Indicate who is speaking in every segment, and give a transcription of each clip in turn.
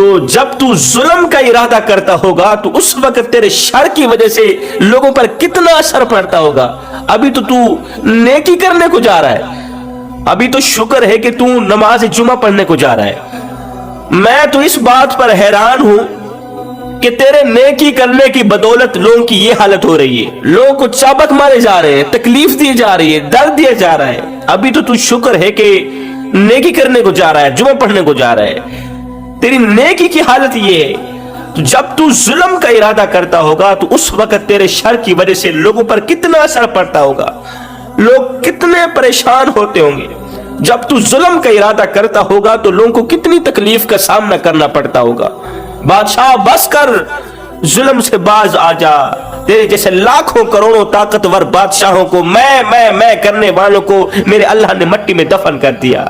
Speaker 1: تو جب تو ظلم کا ارادہ کرتا ہوگا تو اس وقت تیرے شر کی وجہ سے لوگوں پر کتنا اثر پڑتا ہوگا. ابھی تو نیکی کرنے کو جا رہا ہے, ابھی تو شکر ہے کہ تو نماز جمعہ پڑھنے کو جا رہا ہے. میں تو اس بات پر حیران ہوں کہ تیرے نیکی کرنے کی بدولت لوگوں کی یہ حالت ہو رہی ہے. لوگوں کو چابک مارے جا رہے ہیں, تکلیف دی جا رہی ہے, درد دیا جا رہا ہے. ابھی تو شکر ہے کہ نیکی کرنے کو جا رہا ہے, جمعہ پڑھنے کو جا رہا ہے. تیری نیکی کی حالت یہ ہے. تو جب تو ظلم کا ارادہ کرتا ہوگا تو اس وقت تیرے شر کی وجہ سے لوگوں پر کتنا اثر پڑتا ہوگا, لوگ کتنے پریشان ہوتے ہوں گے. جب تو ظلم کا ارادہ کرتا ہوگا تو لوگوں کو کتنی تکلیف کا سامنا کرنا پڑتا ہوگا. بادشاہ بس کر, ظلم سے باز آ جا. تیرے جیسے لاکھوں کروڑوں طاقتور بادشاہوں کو میں کرنے والوں کو میرے اللہ نے مٹی میں دفن کر دیا.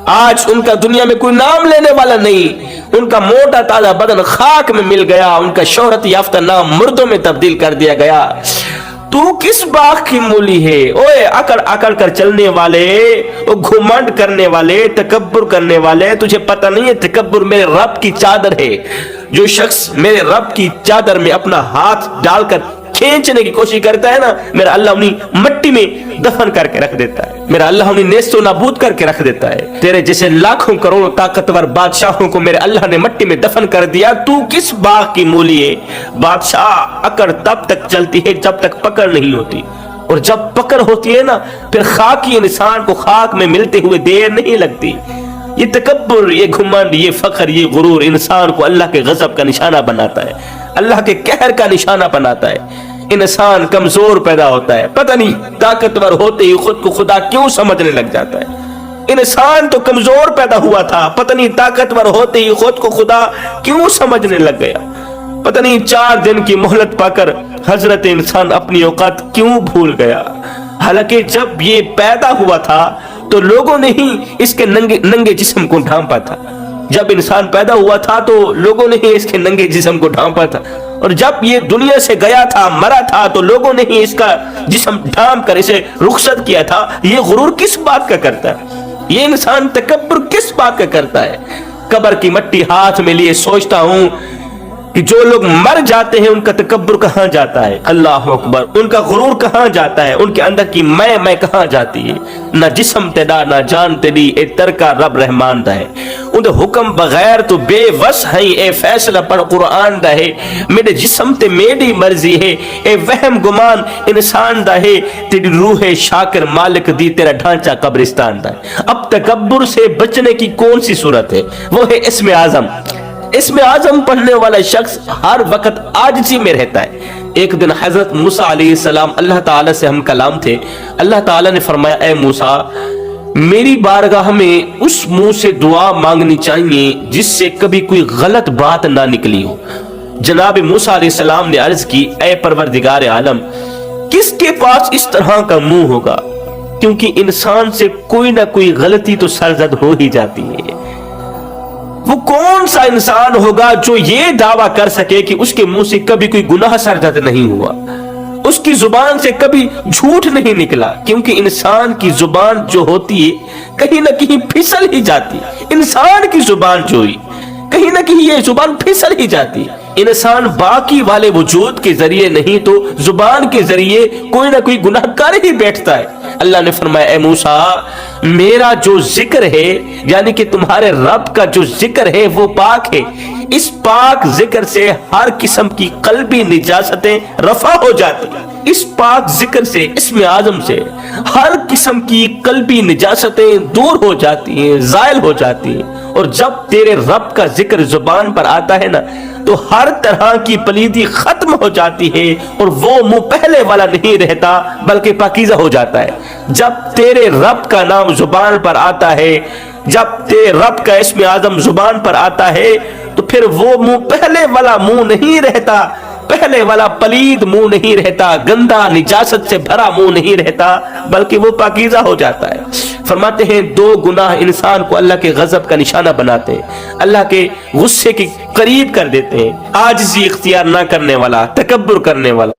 Speaker 1: آج ان کا دنیا میں کوئی نام لینے والا نہیں. ان کا موٹا تازہ بدن خاک میں مل گیا, ان کا شہرت یافتہ نام مردوں میں تبدیل کر دیا گیا. تو کس باغ کی مولی ہے؟ اوے اکڑ اکڑ کر چلنے والے, گھمنڈ کرنے والے, تکبر کرنے والے, تجھے پتہ نہیں ہے تکبر میرے رب کی چادر ہے. جو شخص میرے رب کی چادر میں اپنا ہاتھ ڈال کر کھینچنے کی کوشش کرتا ہے نا, میرا اللہ انہیں مٹی میں دفن کر کے رکھ دیتا ہے. میرا اللہ انہیں نیست و نابود کر کے رکھ دیتا ہے. تیرے جیسے لاکھوں کروڑوں طاقتور بادشاہوں کو میرے اللہ نے مٹی میں دفن کر دیا. تو کس باغ کی مولی ہے؟ بادشاہ اکڑ تب تک چلتی ہے جب تک پکڑ نہیں ہوتی, اور جب پکڑ ہوتی ہے نا پھر خاکی انسان کو خاک میں ملتے ہوئے دیر نہیں لگتی. یہ تکبر, یہ گھمنڈ, یہ فخر, یہ غرور انسان کو اللہ کے غضب کا نشانہ بناتا ہے, اللہ کے قہر کا نشانہ بناتا ہے. انسان کمزور پیدا ہوتا ہے, پتہ نہیں طاقتور ہوتے ہی خود کو خدا کیوں سمجھنے لگ جاتا ہے. انسان تو کمزور پیدا ہوا تھا, پتہ نہیں طاقتور ہوتے ہی خود کو خدا کیوں سمجھنے لگ گیا. پتہ نہیں 4 دن کی مہلت پا کر حضرت انسان اپنی اوقات کیوں بھول گیا. حالانکہ جب یہ پیدا ہوا تھا تو لوگوں نے ہی اس کے ننگے جسم کو ڈھانپا تھا. جب انسان پیدا ہوا تھا تو لوگوں نے ہی اس کے ننگے جسم کو ڈھانپا تھا, اور جب یہ دنیا سے گیا تھا, مرا تھا, تو لوگوں نے ہی اس کا جسم ڈھانپ کر اسے رخصت کیا تھا. یہ غرور کس بات کا کرتا ہے؟ یہ انسان تکبر کس بات کا کرتا ہے؟ قبر کی مٹی ہاتھ میں لیے سوچتا ہوں کہ جو لوگ مر جاتے ہیں ان کا تکبر کہاں جاتا ہے؟ اللہ اکبر, ان کا غرور کہاں جاتا ہے؟ ان کے اندر کی میں کہاں جاتی ہے؟ نہ جسم تیرا نہ جان تیری, اے ترکا رب رحمان دا ہے. ان حکم بغیر تو بے وس ہے, اے فیصلہ پڑھ قرآن دا ہے. میرے جسم تے میری مرضی ہے, اے وہم گمان انسان دا ہے. تیری روح شاکر مالک دی, تیرا ڈھانچہ قبرستان دا ہے. اب تکبر سے بچنے کی کون سی صورت ہے؟ وہ ہے اسم اعظم. اسم اعظم پڑھنے والا شخص ہر وقت عاجزی میں رہتا ہے. ایک دن حضرت موسیٰ علیہ السلام اللہ تعالیٰ سے ہم کلام تھے. اللہ تعالیٰ نے فرمایا, اے موسیٰ میری بارگاہ میں اس منہ سے دعا مانگنی چاہیے جس سے کبھی کوئی غلط بات نہ نکلی ہو. جناب موسیٰ علیہ السلام نے عرض کی, اے پروردگار عالم کس کے پاس اس طرح کا منہ ہوگا؟ کیونکہ انسان سے کوئی نہ کوئی غلطی تو سرزد ہو ہی جاتی ہے. وہ کون سا انسان ہوگا جو یہ دعویٰ کر سکے کہ اس کے منہ سے کبھی کوئی گناہ سرزد نہیں ہوا, اس کی زبان سے کبھی جھوٹ نہیں نکلا؟ کیونکہ انسان کی زبان جو ہوتی ہے کہیں نہ کہیں پھسل ہی جاتی. انسان کی زبان جو ہوئی کہیں نہ کہیں یہ زبان پھسل ہی جاتی. انسان باقی والے وجود کے ذریعے نہیں تو زبان کے ذریعے کوئی نہ کوئی گناہ کر ہی بیٹھتا ہے. اللہ نے فرمایا, اے موسیٰ میرا جو ذکر ہے یعنی کہ تمہارے رب کا جو ذکر ہے وہ پاک ہے. اس پاک ذکر سے ہر قسم کی قلبی نجاستیں رفع ہو جاتی. اس پاک ذکر سے, اسم اعظم سے ہر قسم کی قلبی نجاستیں دور ہو جاتی ہیں, زائل ہو جاتی ہیں. اور جب تیرے رب کا ذکر زبان پر آتا ہے نا تو ہر طرح کی پلیدی ختم ہو جاتی ہے, اور وہ منہ پہلے والا نہیں رہتا بلکہ پاکیزہ ہو جاتا ہے. جب تیرے رب کا نام زبان پر آتا ہے, جب تیرے رب کا اسم اعظم زبان پر آتا ہے تو پھر وہ منہ پہلے والا منہ نہیں رہتا, پہلے والا پلید منہ نہیں رہتا, گندا نجاست سے بھرا منہ نہیں رہتا, بلکہ وہ پاکیزہ ہو جاتا ہے. فرماتے ہیں 2 گناہ انسان کو اللہ کے غضب کا نشانہ بناتے ہیں, اللہ کے غصے کے قریب کر دیتے ہیں. عاجزی اختیار نہ کرنے والا, تکبر کرنے والا.